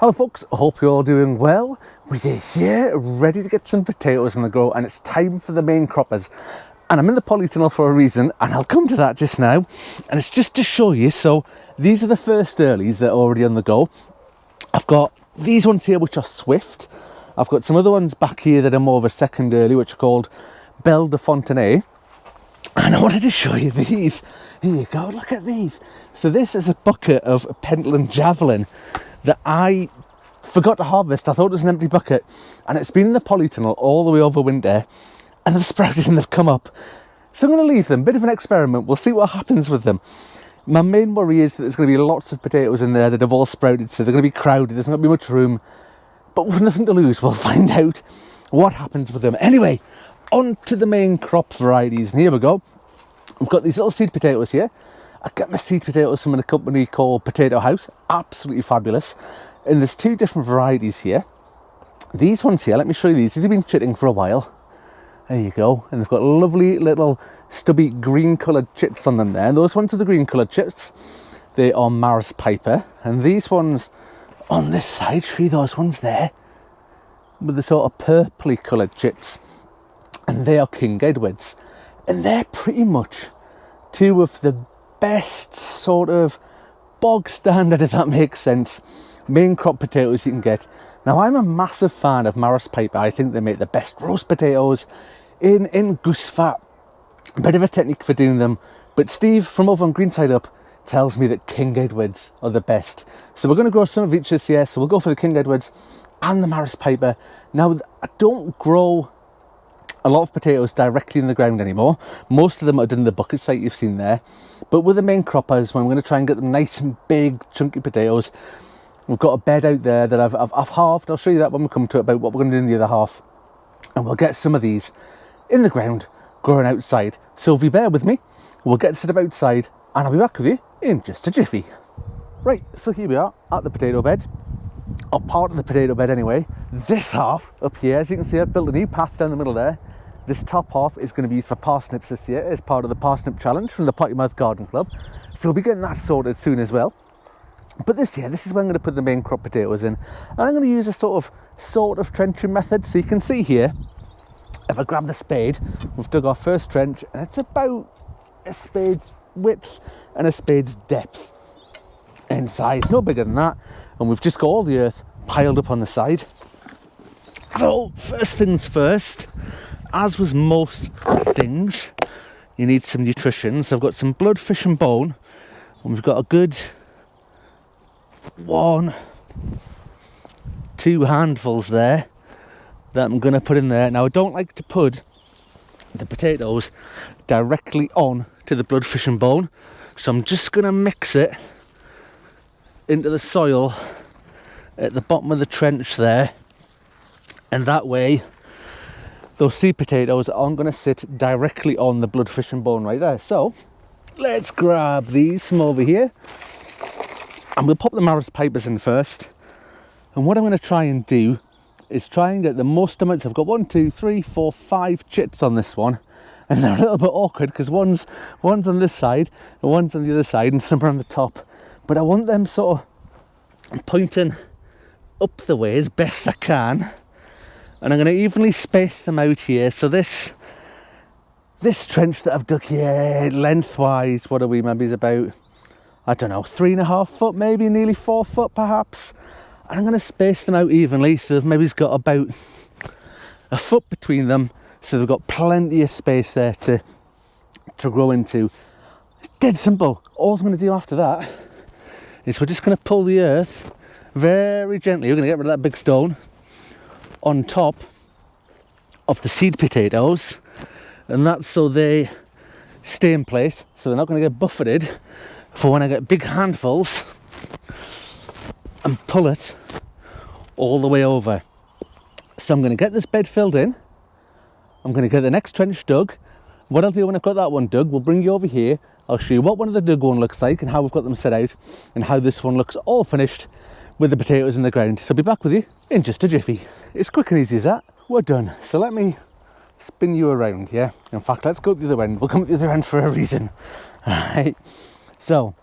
Hello folks, I hope you're all doing well. We're here ready to get some potatoes in the grow, and it's time for the main croppers. And I'm in the polytunnel for a reason, and I'll come to that just now. And it's just to show you, so these are the first earlies that are already on the go. I've got these ones here which are Swift. I've got some other ones back here that are more of a second early, which are called Belle de Fontenay. And I wanted to show you these. Here you go, look at these. So this is a bucket of Pentland Javelin that I forgot to harvest. I thought it was an empty bucket, and it's been in the polytunnel all the way over winter, and they've sprouted and they've come up. So I'm going to leave them, bit of an experiment. We'll see what happens with them. My main worry is that there's going to be lots of potatoes in there that have all sprouted, so they're going to be crowded, there's not going to be much room, but with nothing to lose, we'll find out what happens with them. Anyway, on to the main crop varieties, and here we go. We've got these little seed potatoes here. I get my seed potatoes from a company called Potato House, absolutely fabulous. And there's two different varieties here. These ones here, let me show you these. These have been chitting for a while. There you go. And they've got lovely little stubby green coloured chips on them there. And those ones are the green coloured chips. They are Maris Piper. And these ones on this side, see those ones there, with the sort of purpley coloured chips. And they are King Edwards. And they're pretty much two of the best sort of bog standard, if that makes sense, main crop potatoes you can get. Now, I'm a massive fan of Maris Piper. I think they make the best roast potatoes in goose fat. A bit of a technique for doing them, but Steve from over on Greenside Up tells me that King Edwards are the best. So we're going to grow some of each this year. So we'll go for the King Edwards and the Maris Piper. Now, I don't grow a lot of potatoes directly in the ground anymore. Most of them are done in the bucket site you've seen there. But with the main croppers, when I'm going to try and get them nice and big, chunky potatoes, we've got a bed out there that I've halved. I'll show you that when we come to it, about what we're going to do in the other half. And we'll get some of these in the ground, growing outside. So if you bear with me, we'll get set up outside, and I'll be back with you in just a jiffy. Right, so here we are at the potato bed. Or part of the potato bed anyway. This half up here, as you can see, I've built a new path down the middle there. This top half is going to be used for parsnips this year as part of the parsnip challenge from the Pottymouth Garden Club. So we'll be getting that sorted soon as well. But this year, this is where I'm going to put the main crop potatoes in. And I'm going to use a sort of trenching method. So you can see here, if I grab the spade, we've dug our first trench, and it's about a spade's width and a spade's depth in size, no bigger than that. And we've just got all the earth piled up on the side. So first things first, as with most things, you need some nutrition. So I've got some blood, fish and bone, and we've got a good 1-2 handfuls there that I'm going to put in there. Now, I don't like to put the potatoes directly on to the blood, fish and bone, so I'm just going to mix it into the soil at the bottom of the trench there, and that way those seed potatoes aren't going to sit directly on the blood, fish and bone right there. So let's grab these from over here, and we'll pop the Maris Pipers in first. And what I'm going to try and do is try and get the most amounts. I've got 1, 2, 3, 4, 5 chits on this one, and they're a little bit awkward because one's on this side and one's on the other side and some are on the top. But I want them sort of pointing up the way as best I can, and I'm going to evenly space them out here. So this trench that I've dug here, lengthwise, what are we, maybe is about, I don't know, 3.5 foot, maybe nearly 4 foot perhaps. And I'm going to space them out evenly, so they've maybe got about a foot between them, so they've got plenty of space there to grow into. It's dead simple. All I'm going to do after that is we're just going to pull the earth very gently. We're going to get rid of that big stone on top of the seed potatoes, and that's so they stay in place, so they're not going to get buffeted for when I get big handfuls and pull it all the way over. So I'm going to get this bed filled in. I'm going to get the next trench dug. What I'll do when I've got that one dug, we'll bring you over here. I'll show you what one of the dug one looks like and how we've got them set out, and how this one looks all finished with the potatoes in the ground. So I'll be back with you in just a jiffy. It's quick and easy as that. We're done. So let me spin you around, yeah? In fact, let's go to the other end. We'll come to the other end for a reason. Alright, so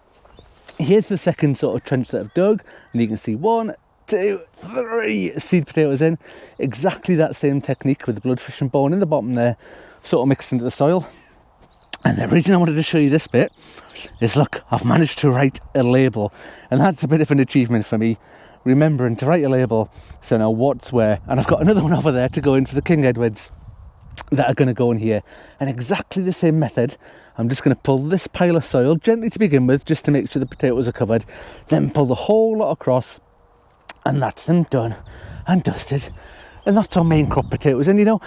here's the second sort of trench that I've dug, and you can see 1, 2, 3 seed potatoes in. Exactly that same technique with the bloodfish and bone in the bottom there, sort of mixed into the soil. And the reason I wanted to show you this bit is, look, I've managed to write a label, and that's a bit of an achievement for me, remembering to write a label so I know what's where. And I've got another one over there to go in for the King Edwards that are going to go in here. And exactly the same method, I'm just going to pull this pile of soil gently to begin with, just to make sure the potatoes are covered, then pull the whole lot across, and that's them done and dusted. And that's our main crop potatoes. And you know,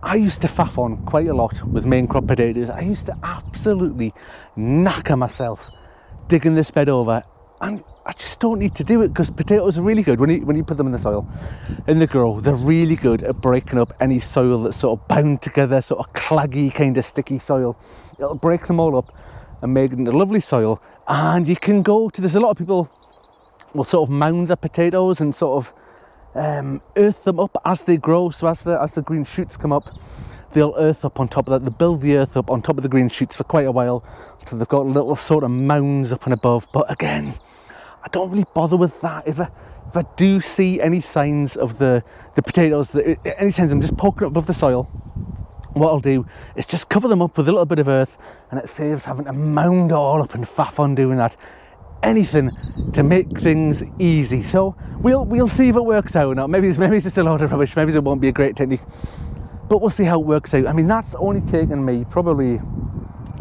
I used to faff on quite a lot with main crop potatoes. I used to absolutely knacker myself digging this bed over, and I just don't need to do it, because potatoes are really good when you put them in the soil and they grow. They're really good at breaking up any soil that's sort of bound together, sort of claggy, kind of sticky soil. It'll break them all up and make it into lovely soil. And you can go to, there's a lot of people will sort of mound their potatoes and sort of earth them up as they grow. So as the green shoots come up, they'll earth up on top of that. They'll build the earth up on top of the green shoots for quite a while, so they've got little sort of mounds up and above. But again, I don't really bother with that. If I do see any signs of the potatoes, any signs I'm just poking up above the soil, what I'll do is just cover them up with a little bit of earth, and it saves having to mound all up and faff on doing that. Anything to make things easy. So we'll see if it works out or not. Maybe it's just a load of rubbish. Maybe it won't be a great technique, but we'll see how it works out. I mean, that's only taken me probably,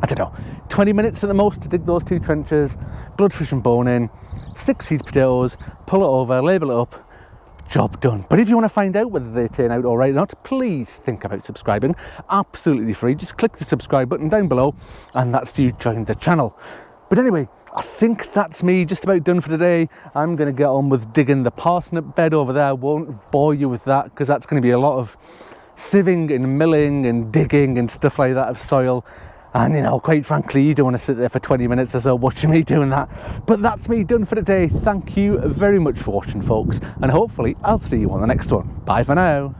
I don't know, 20 minutes at the most to dig those 2 trenches, bloodfish and bone in, 6 seed potatoes, pull it over, label it up, job done. But if you want to find out whether they turn out all right or not, please think about subscribing. Absolutely free. Just click the subscribe button down below, and that's you join the channel. But anyway, I think that's me just about done for today. I'm going to get on with digging the parsnip bed over there. I won't bore you with that, because that's going to be a lot of sieving and milling and digging and stuff like that of soil. And you know, quite frankly, you don't want to sit there for 20 minutes or so watching me doing that. But that's me done for today. Thank you very much for watching, folks, and hopefully I'll see you on the next one. Bye for now.